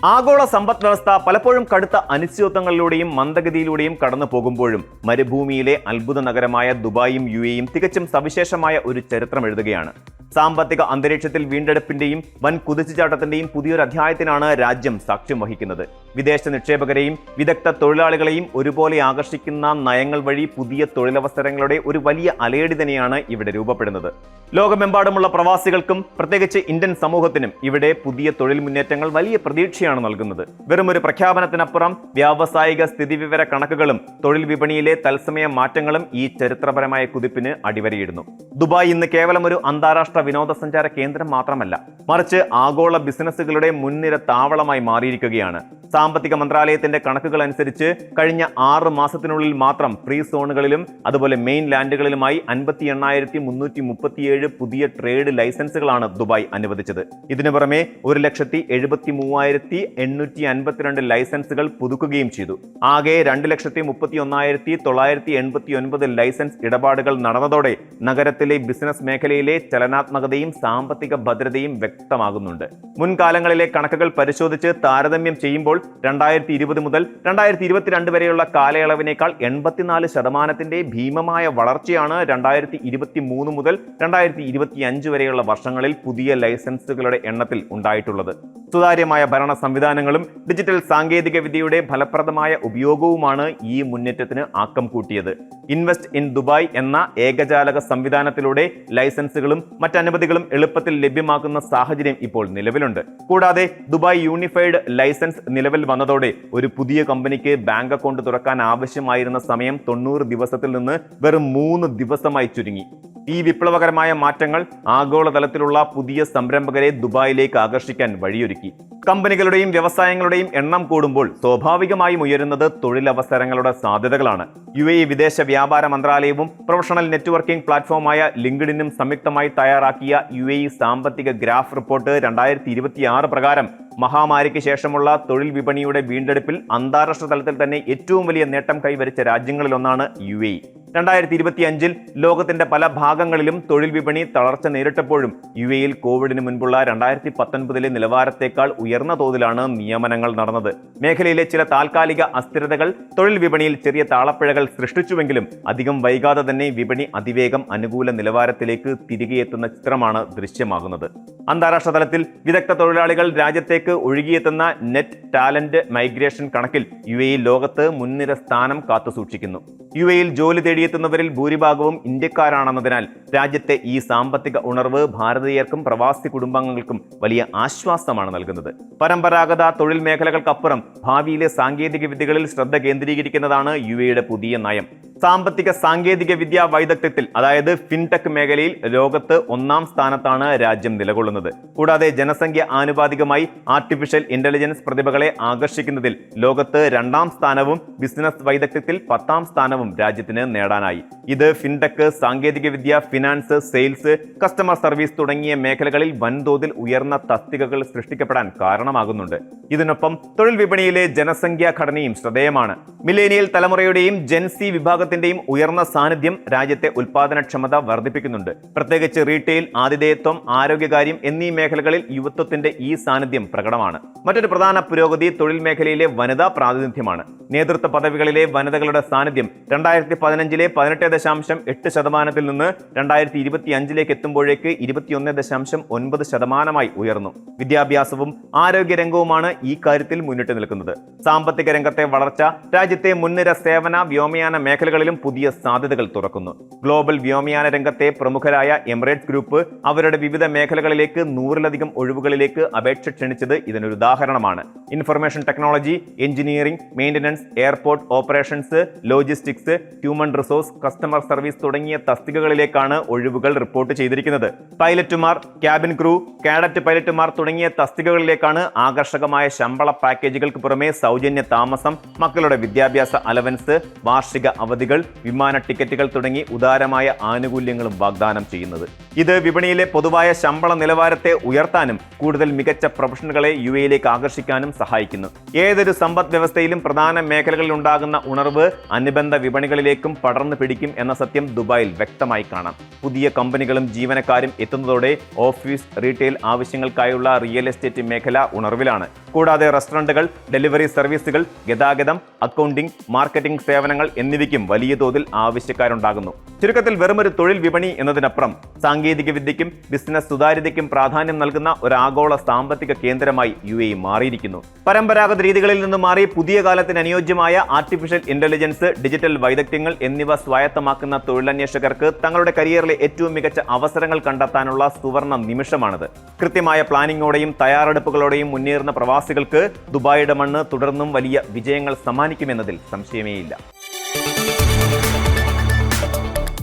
ആഗോള സമ്പദ് വ്യവസ്ഥ പലപ്പോഴും കടുത്ത അനിശ്ചിതത്വങ്ങളിലൂടെയും മന്ദഗതിയിലൂടെയും കടന്നു പോകുമ്പോഴും മരുഭൂമിയിലെ അത്ഭുത നഗരമായ ദുബായും യുഎഇയും തികച്ചും സവിശേഷമായ ഒരു ചരിത്രം എഴുതുകയാണ്. സാമ്പത്തിക അന്തരീക്ഷത്തിൽ വീണ്ടെടുപ്പിന്റെയും വൻ കുതിച്ചുചാട്ടത്തിന്റെയും പുതിയൊരു അധ്യായത്തിനാണ് രാജ്യം സാക്ഷ്യം വഹിക്കുന്നത്. വിദേശ നിക്ഷേപകരെയും വിദഗ്ധ തൊഴിലാളികളെയും ഒരുപോലെ ആകർഷിക്കുന്ന നയങ്ങൾ വഴി പുതിയ തൊഴിലവസരങ്ങളുടെ ഒരു വലിയ അലയടി തന്നെയാണ് ഇവിടെ രൂപപ്പെടുന്നത്. ലോകമെമ്പാടുമുള്ള പ്രവാസികൾക്കും പ്രത്യേകിച്ച് ഇന്ത്യൻ സമൂഹത്തിനും ഇവിടെ പുതിയ തൊഴിൽ മുന്നേറ്റങ്ങൾ വലിയ പ്രതീക്ഷയാണ് നൽകുന്നത്. വെറുമൊരു പ്രഖ്യാപനത്തിനപ്പുറം വ്യാവസായിക സ്ഥിതിവിവര കണക്കുകളും തൊഴിൽ വിപണിയിലെ തത്സമയ മാറ്റങ്ങളും ഈ ചരിത്രപരമായ കുതിപ്പിന് അടിവരയിടുന്നു. ദുബായ് ഇന്ന് കേവലം ഒരു അന്താരാഷ്ട്ര വിനോദസഞ്ചാര കേന്ദ്രം മാത്രമല്ല, മറിച്ച് ആഗോള ബിസിനസ്സുകളുടെ മുൻനിര താവളമായി മാറിയിരിക്കുകയാണ്. സാമ്പത്തിക മന്ത്രാലയത്തിന്റെ കണക്കുകൾ അനുസരിച്ച് കഴിഞ്ഞ 6 മാസത്തിനുള്ളിൽ മാത്രം ഫ്രീ സോണുകളിലും അതുപോലെ മെയിൻ ലാൻഡുകളിലുമായി 58,337 പുതിയ ട്രേഡ് ലൈസൻസുകളാണ് ദുബായ് അനുവദിച്ചത്. ഇതിനു പുറമെ 1,73,852 ലൈസൻസുകൾ പുതുക്കുകയും ചെയ്തു. ആകെ 2,31,989 ലൈസൻസ് ഇടപാടുകൾ നടന്നതോടെ നഗരത്തിലെ ബിസിനസ് മേഖലയിലെ ചലനാത്മകതയും സാമ്പത്തിക ഭദ്രതയും വ്യക്തമാകുന്നുണ്ട്. മുൻകാലങ്ങളിലെ കണക്കുകൾ പരിശോധിച്ച് താരതമ്യം ചെയ്യുമ്പോൾ 2020 മുതൽ 2022 വരെയുള്ള കാലയളവിനേക്കാൾ 84% ഭീമമായ വളർച്ചയാണ് 2023 മുതൽ 2025 വരെയുള്ള വർഷങ്ങളിൽ പുതിയ ലൈസൻസുകളുടെ എണ്ണത്തിൽ ഉണ്ടായിട്ടുള്ളത്. സുതാര്യമായ ഭരണ സംവിധാനങ്ങളും ഡിജിറ്റൽ സാങ്കേതിക വിദ്യയുടെ ഫലപ്രദമായ ഉപയോഗവുമാണ് ഈ മുന്നേറ്റത്തിന് ആക്കം കൂട്ടിയത്. ഇൻവെസ്റ്റ് ഇൻ ദുബായ് എന്ന ഏകജാലക സംവിധാനത്തിലൂടെ ലൈസൻസുകളും മറ്റനുമതികളും എളുപ്പത്തിൽ ലഭ്യമാക്കുന്ന സാഹചര്യം ഇപ്പോൾ നിലവിലുണ്ട്. കൂടാതെ ദുബായ് യൂണിഫൈഡ് ലൈസൻസ് നിലവിൽ വന്നതോടെ ഒരു പുതിയ കമ്പനിക്ക് ബാങ്ക് അക്കൗണ്ട് തുറക്കാൻ ആവശ്യമായിരുന്ന സമയം 90 ദിവസത്തിൽ നിന്ന് വെറും 3 ദിവസമായി ചുരുങ്ങി. ഈ വിപ്ലവകരമായ മാറ്റങ്ങൾ ആഗോളതലത്തിലുള്ള പുതിയ സംരംഭകരെ ദുബായിലേക്ക് ആകർഷിക്കാൻ വഴിയൊരുക്കി. കമ്പനികളുടെയും വ്യവസായങ്ങളുടെയും എണ്ണം കൂടുമ്പോൾ സ്വാഭാവികമായും ഉയരുന്നത് തൊഴിലവസരങ്ങളുടെ സാധ്യതകളാണ്. യുഎഇ വിദേശ വ്യാപാര മന്ത്രാലയവും പ്രൊഫഷണൽ നെറ്റ്വർക്കിംഗ് പ്ലാറ്റ്ഫോമായ ലിങ്ക്ഡിനും സംയുക്തമായി തയ്യാറാക്കിയ യുഎഇ സാമ്പത്തിക ഗ്രാഫ് റിപ്പോർട്ട് 2026 പ്രകാരം മഹാമാരിക്ക് ശേഷമുള്ള തൊഴിൽ വിപണിയുടെ വീണ്ടെടുപ്പിൽ അന്താരാഷ്ട്ര തലത്തിൽ തന്നെ ഏറ്റവും വലിയ നേട്ടം കൈവരിച്ച രാജ്യങ്ങളിലൊന്നാണ് യുഎഇ. 2025 ലോകത്തിന്റെ പല ഭാഗങ്ങളിലും തൊഴിൽ വിപണി തളർച്ച നേരിട്ടപ്പോഴും യുഎഇയിൽ കോവിഡിന് മുൻപുള്ള 2019 നിലവാരത്തേക്കാൾ ഉയർന്ന തോതിലാണ് നിയമനങ്ങൾ നടന്നത്. മേഖലയിലെ ചില താൽക്കാലിക അസ്ഥിരതകൾ തൊഴിൽ വിപണിയിൽ ചെറിയ താളപ്പിഴകൾ സൃഷ്ടിച്ചുവെങ്കിലും അധികം വൈകാതെ തന്നെ വിപണി അതിവേഗം അനുകൂല നിലവാരത്തിലേക്ക് തിരികെ എത്തുന്ന ചിത്രമാണ് ദൃശ്യമാകുന്നത്. അന്താരാഷ്ട്ര തലത്തിൽ വിദഗ്ധ തൊഴിലാളികൾ രാജ്യത്തേക്ക് ഒഴുകിയെത്തുന്ന നെറ്റ് ടാലന്റ് മൈഗ്രേഷൻ കണക്കിൽ യുഎഇ ലോകത്ത് മുൻനിര സ്ഥാനം കാത്തുസൂക്ഷിക്കുന്നു. യുഎഇയിൽ ജോലി തേടിയെത്തുന്നവരിൽ ഭൂരിഭാഗവും ഇന്ത്യക്കാരാണെന്നതിനാൽ രാജ്യത്തെ ഈ സാമ്പത്തിക ഉണർവ് ഭാരതീയർക്കും പ്രവാസി കുടുംബാംഗങ്ങൾക്കും വലിയ ആശ്വാസമാണ് നൽകുന്നത്. പരമ്പരാഗത തൊഴിൽ മേഖലകൾക്കപ്പുറം ഭാവിയിലെ സാങ്കേതിക വിദ്യകളിൽ ശ്രദ്ധ കേന്ദ്രീകരിക്കുന്നതാണ് യുഎഇയുടെ പുതിയ നയം. സാമ്പത്തിക സാങ്കേതിക വിദ്യാ വൈദഗ്ധ്യത്തിൽ അതായത് ഫിൻടെക് മേഖലയിൽ ലോകത്ത് 1ാം സ്ഥാനത്താണ് രാജ്യം നിലകൊള്ളുന്നത്. കൂടാതെ ജനസംഖ്യ ആനുപാതികമായി ആർട്ടിഫിഷ്യൽ ഇന്റലിജൻസ് പ്രതിഭകളെ ആകർഷിക്കുന്നതിൽ ലോകത്ത് 2ാം സ്ഥാനവും ബിസിനസ് വൈദഗ്ധ്യത്തിൽ 10ാം സ്ഥാനവും രാജ്യത്തിന് നേടാനായി. ഇത് ഫിൻടെക്, സാങ്കേതിക വിദ്യ, ഫിനാൻസ്, സെയിൽസ്, കസ്റ്റമർ സർവീസ് തുടങ്ങിയ മേഖലകളിൽ വൻതോതിൽ ഉയർന്ന തസ്തികകൾ സൃഷ്ടിക്കപ്പെടാൻ കാരണമാകുന്നുണ്ട്. ഇതിനൊപ്പം തൊഴിൽ വിപണിയിലെ ജനസംഖ്യാ ഘടനയും ശ്രദ്ധേയമാണ്. മില്ലേനിയൽ തലമുറയുടെയും ജെൻസി വിഭാഗത്തിന്റെയും ഉയർന്ന സാന്നിധ്യം രാജ്യത്തെ ഉൽപാദനക്ഷമത വർദ്ധിപ്പിക്കുന്നുണ്ട്. പ്രത്യേകിച്ച് റീറ്റെയിൽ, ആതിഥേയത്വം, ആരോഗ്യകാര്യം എന്നീ മേഖലകളിൽ യുവത്വത്തിന്റെ ഈ സാന്നിധ്യം പ്രകടമാണ്. മറ്റൊരു പ്രധാന പുരോഗതി തൊഴിൽ മേഖലയിലെ വനിതാ പ്രാതിനിധ്യമാണ്. നേതൃത്വ പദവികളിലെ വനിതകളുടെ സാന്നിധ്യം 2015 20.8% നിന്ന് 2025 എത്തുമ്പോഴേക്ക് 21.9% ഉയർന്നു. വിദ്യാഭ്യാസവും ആരോഗ്യരംഗവുമാണ് ഈ കാര്യത്തിൽ മുന്നിട്ട് നിൽക്കുന്നത്. സാമ്പത്തിക രംഗത്തെ വളർച്ച രാജ്യത്തെ മുൻനിര സേവന, വ്യോമയാന മേഖലകളിലും പുതിയ സാധ്യതകൾ തുറക്കുന്നു. ഗ്ലോബൽ വ്യോമയാന രംഗത്തെ പ്രമുഖരായ എമിറേറ്റ്സ് ഗ്രൂപ്പ് അവരുടെ വിവിധ മേഖലകളിലേക്ക് 100-ലധികം ഒഴിവുകളിലേക്ക് അപേക്ഷ ക്ഷണിച്ചത് ഇതിനൊരു ഉദാഹരണമാണ്. Information technology, engineering, maintenance, airport operations, logistics, human resource, customer service തുടങ്ങിയ തസ്തികകളിലേക്കാണ് ഒഴിവുകൾ റിപ്പോർട്ട് ചെയ്തിരിക്കുന്നത്. പൈലറ്റുമാർ, ക്യാബിൻ ക്രൂ, കാഡറ്റ് പൈലറ്റുമാർ തുടങ്ങിയ തസ്തികകളിലേക്കാണ് ആകർഷകമായ ശമ്പള പാക്കേജുകൾക്ക് പുറമെ സൗജന്യ താമസം, മക്കളുടെ വിദ്യാഭ്യാസ അലവൻസ്, വാർഷിക അവധികൾ, വിമാന ടിക്കറ്റുകൾ തുടങ്ങി ഉദാരമായ ആനുകൂല്യങ്ങളും വാഗ്ദാനം ചെയ്യുന്നത്. ഇത് വിപണിയിലെ പൊതുവായ ശമ്പള നിലവാരത്തെ ഉയർത്താനും കൂടുതൽ മികച്ച പ്രൊഫഷണലുകളെ യുഎഇയിലേക്ക് ആകർഷിക്കാനും സഹായിക്കുന്നു. ഏതൊരു സമ്പദ് വ്യവസ്ഥയിലും പ്രധാന മേഖലകളിൽ ഉണ്ടാകുന്ന ഉണർവ് അനുബന്ധ വിപണികളിലേക്കും പടർന്നു പിടിക്കും എന്ന സത്യം ദുബായിൽ വ്യക്തമായി കാണാം. പുതിയ കമ്പനികളും ജീവനക്കാരും എത്തുന്നതോടെ ഓഫീസ്, റീറ്റെയിൽ ആവശ്യങ്ങൾക്കായുള്ള റിയൽ എസ്റ്റേറ്റ് മേഖല ഉണർവിലാണ്. കൂടാതെ റെസ്റ്റോറന്റുകൾ, ഡെലിവറി സർവീസുകൾ, ഗതാഗതം, അക്കൗണ്ടിംഗ്, മാർക്കറ്റിംഗ് സേവനങ്ങൾ എന്നിവയ്ക്കും വലിയ തോതിൽ ആവശ്യക്കാരുണ്ടാകുന്നു. ചുരുക്കത്തിൽ വെറുമൊരു തൊഴിൽ വിപണി എന്നതിനപ്പുറം സാങ്കേതിക വിദ്യയ്ക്കും ബിസിനസ് സുതാര്യതയ്ക്കും പ്രാധാന്യം നൽകുന്ന ഒരു ആഗോള സാമ്പത്തിക കേന്ദ്രമായി UAE മാറിയിരിക്കുന്നു. പരമ്പരാഗത രീതികളിൽ നിന്ന് മാറി പുതിയ കാലത്തിന് അനുയോജ്യമായ ആർട്ടിഫിഷ്യൽ ഇന്റലിജൻസ്, ഡിജിറ്റൽ വൈദഗ്ധ്യങ്ങൾ എന്നിവ സ്വായത്തമാക്കുന്ന തൊഴിലന്വേഷകർക്ക് തങ്ങളുടെ കരിയറിലെ ഏറ്റവും മികച്ച അവസരങ്ങൾ കണ്ടെത്താനുള്ള സുവർണ നിമിഷമാണിത്. കൃത്യമായ പ്ലാനിങ്ങോടെയും തയ്യാറെടുപ്പുകളോടെയും മുന്നേറുന്ന പ്രവാസികൾക്ക് ദുബായിയുടെ മണ്ണ് തുടർന്നും വലിയ വിജയങ്ങൾ സമ്മാനിക്കുമെന്നതിൽ സംശയമേയില്ല.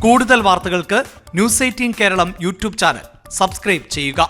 കൂടുതൽ വാർത്തകൾക്ക് News 18 Keralam YouTube channel subscribe ചെയ്യുക.